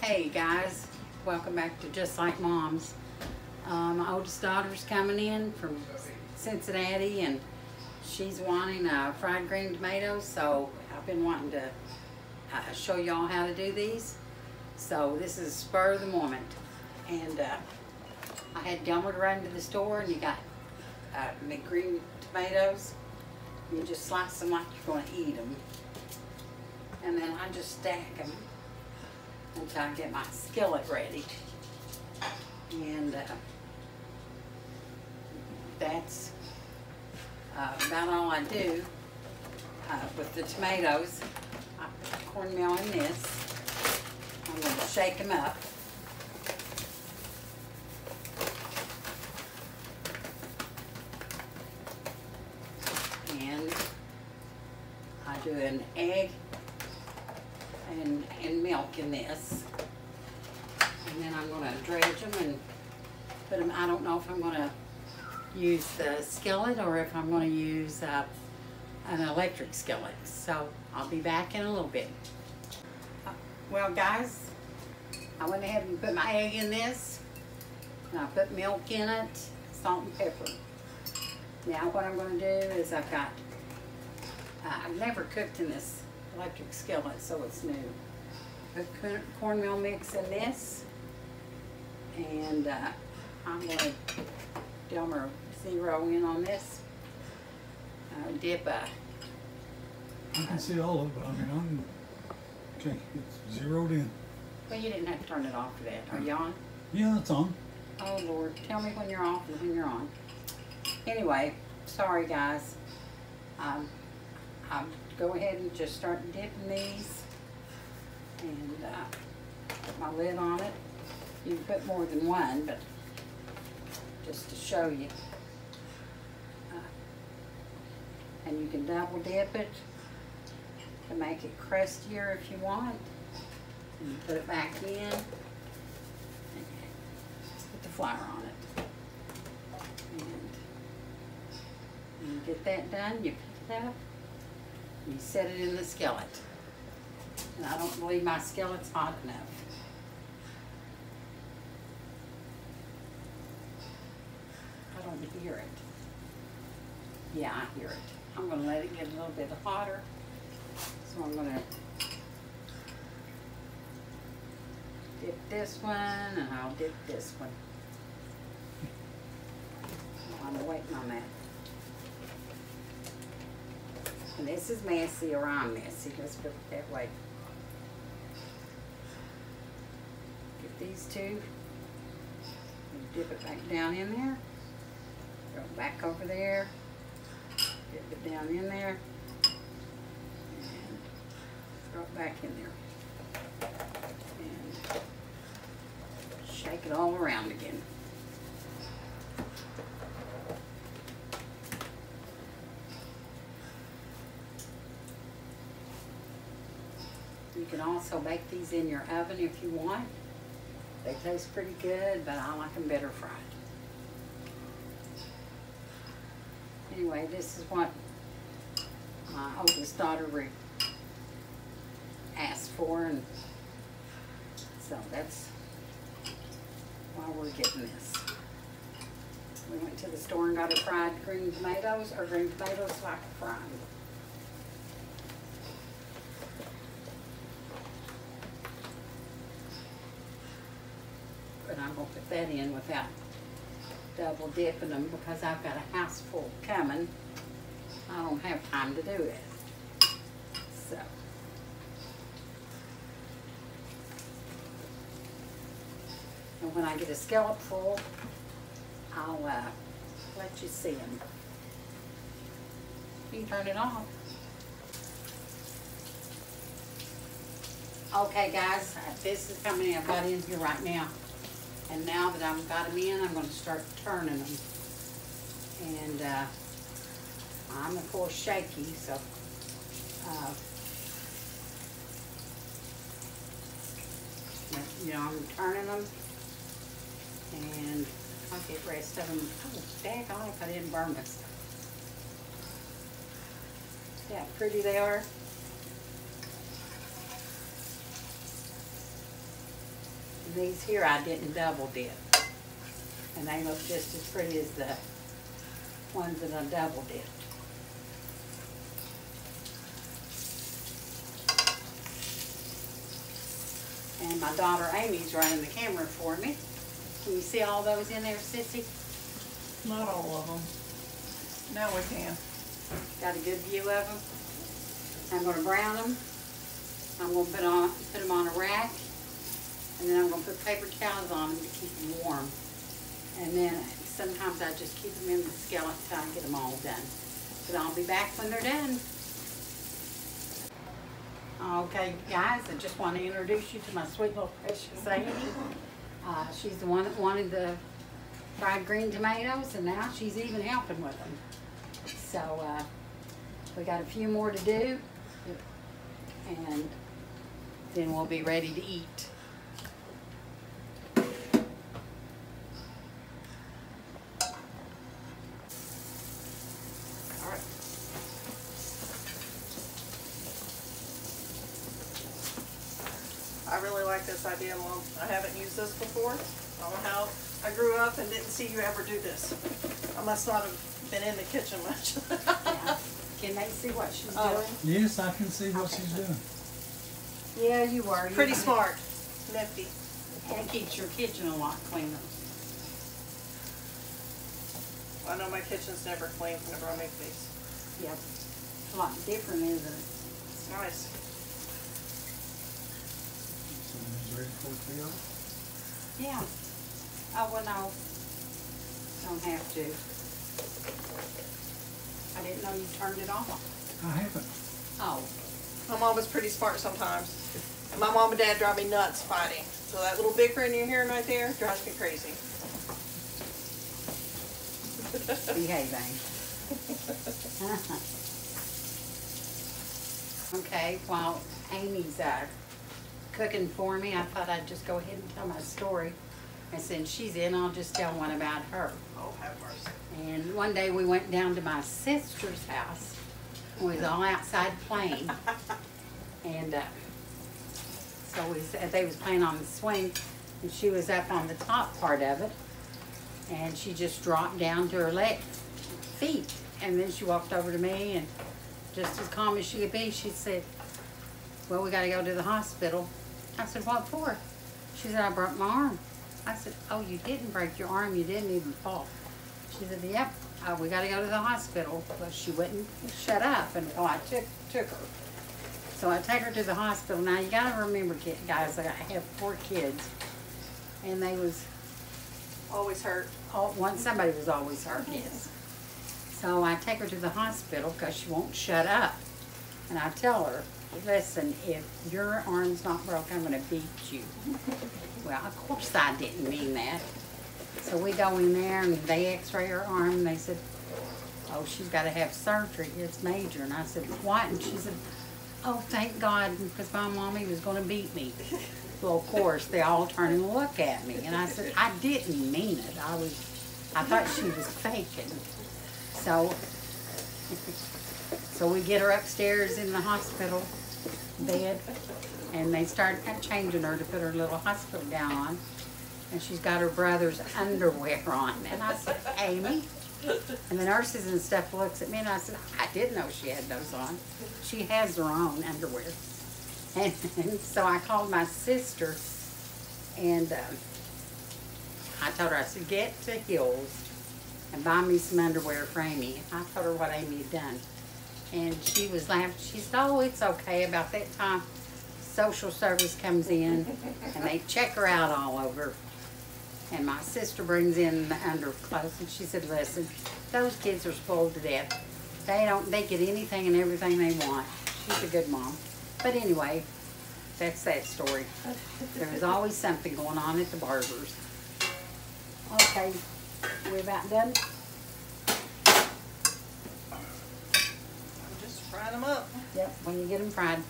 Hey guys, welcome back to Just Like Moms. My oldest daughter's coming in from Cincinnati and she's wanting fried green tomatoes, so I've been wanting to show y'all how to do these. So this is spur of the moment, and I had Delmer to run to the store, and you got the green tomatoes. You just slice them like you're going to eat them, and then I just stack them until I get my skillet ready. And that's about all I do with the tomatoes. I put cornmeal in this. I'm going to shake them up. And I do an egg and milk in this. And then I'm going to dredge them and put them. I don't know if I'm going to use the skillet or if I'm going to use an electric skillet. So I'll be back in a little bit. Well guys, I went ahead and put my egg in this. And I put milk in it, salt and pepper. Now what I'm going to do is I've never cooked in this electric skillet, so it's new. Put cornmeal mix in this, and I'm going to Delmer zero in on this. Dip I can see all of it. I mean, okay, it's zeroed in. Well, you didn't have to turn it off for that. Are you on? Yeah, it's on. Oh Lord, tell me when you're off and when you're on. Anyway, sorry guys. I'll go ahead and just start dipping these, and put my lid on it. You can put more than one, but just to show you. And you can double dip it to make it crustier if you want. And you put it back in and put the flour on it. And when you get that done, you pick it up. You set it in the skillet. And I don't believe my skillet's hot enough. I don't hear it. Yeah, I hear it. I'm going to let it get a little bit hotter. So I'm going to dip this one, and I'll dip this one. I'm waiting on that. And this is messy, or I'm messy. Let's put it that way. Get these two. And dip it back down in there. Go back over there. Dip it down in there. And throw it back in there. And shake it all around again. You can also bake these in your oven if you want. They taste pretty good, but I like them better fried. Anyway, this is what my oldest daughter asked for, and so that's why we're getting this. We went to the store and got her fried green tomatoes, so I could fry them. But I'm going to put that in without double dipping them because I've got a house full coming. I don't have time to do it. So. And when I get a skillet full, I'll let you see them. You can turn it off. Okay guys, this is coming in. I've got in here right now. And now that I've got them in, I'm going to start turning them. And I'm of course shaky, so you know, I'm turning them, and I'll get the rest of them. Oh, daggone if I didn't burn this. See how pretty they are? these here I didn't double dip. And they look just as pretty as the ones that I double dipped. And my daughter Amy's running the camera for me. Can you see all those in there, Sissy? Not all of them. Now we can. Got a good view of them. I'm going to brown them. I'm going to put them on a rack, and then I'm going to put paper towels on them to keep them warm. And then sometimes I just keep them in the skillet until I get them all done. But I'll be back when they're done. Okay, guys, I just want to introduce you to my sweet little precious Amy. She's the one that wanted the fried green tomatoes, and now she's even helping with them. So we got a few more to do, and then we'll be ready to eat. All right. I really like this idea, Mom. I haven't used this before. I don't know how I grew up and didn't see you ever do this. I must not have been in the kitchen much. Yeah. Can they see what she's doing? Yes, I can see what she's doing. Yeah, you were. Pretty smart. Nifty. And it keeps your kitchen a lot cleaner. I know my kitchen's never clean whenever I make these. Yep. It's a lot different, isn't it? It's nice. So it's ready for it to be off? Yeah. Oh, well, no. Don't have to. I didn't know you turned it off. I haven't. Oh. My mom is pretty smart sometimes. And my mom and dad drive me nuts fighting. So that little bickering you're hearing right there drives me crazy. Behaving. Okay, while Amy's cooking for me, I thought I'd just go ahead and tell my story. And since she's in, I'll just tell one about her. Oh, have mercy. And one day we went down to my sister's house. We was all outside playing. And so they was playing on the swing, and she was up on the top part of it. And she just dropped down to her feet. And then she walked over to me, and just as calm as she could be, she said, well, we got to go to the hospital. I said, what for? She said, I broke my arm. I said, oh, you didn't break your arm, you didn't even fall. She said, yep, we got to go to the hospital. But she wouldn't shut up until I took her. So I take her to the hospital. Now, you got to remember, guys, I have 4 kids, and they was Always hurt. somebody was always hurt, yes. So I take her to the hospital because she won't shut up. And I tell her, listen, if your arm's not broke, I'm going to beat you. Well, of course I didn't mean that. So we go in there and they x-ray her arm and they said, oh, she's got to have surgery. It's major. And I said, what? And she said, oh, thank God, because my mommy was going to beat me. Well, of course, they all turn and look at me. And I said, I didn't mean it. I thought she was faking. So we get her upstairs in the hospital bed, and they start changing her to put her little hospital gown on. And she's got her brother's underwear on. And I said, Amy? And the nurses and stuff looks at me, and I said, I didn't know she had those on. She has her own underwear. And so I called my sister, and I told her, I said, get to Hills and buy me some underwear for Amy. I told her what Amy had done. And she was laughing. She said, oh, it's okay. About that time, social service comes in, and they check her out all over. And my sister brings in the underclothes, and she said, listen, those kids are spoiled to death. They get anything and everything they want. She's a good mom. But anyway, that's that story. There was always something going on at the barber's. Okay, we're about done. I'm just frying them up. Yep, when you get them fried.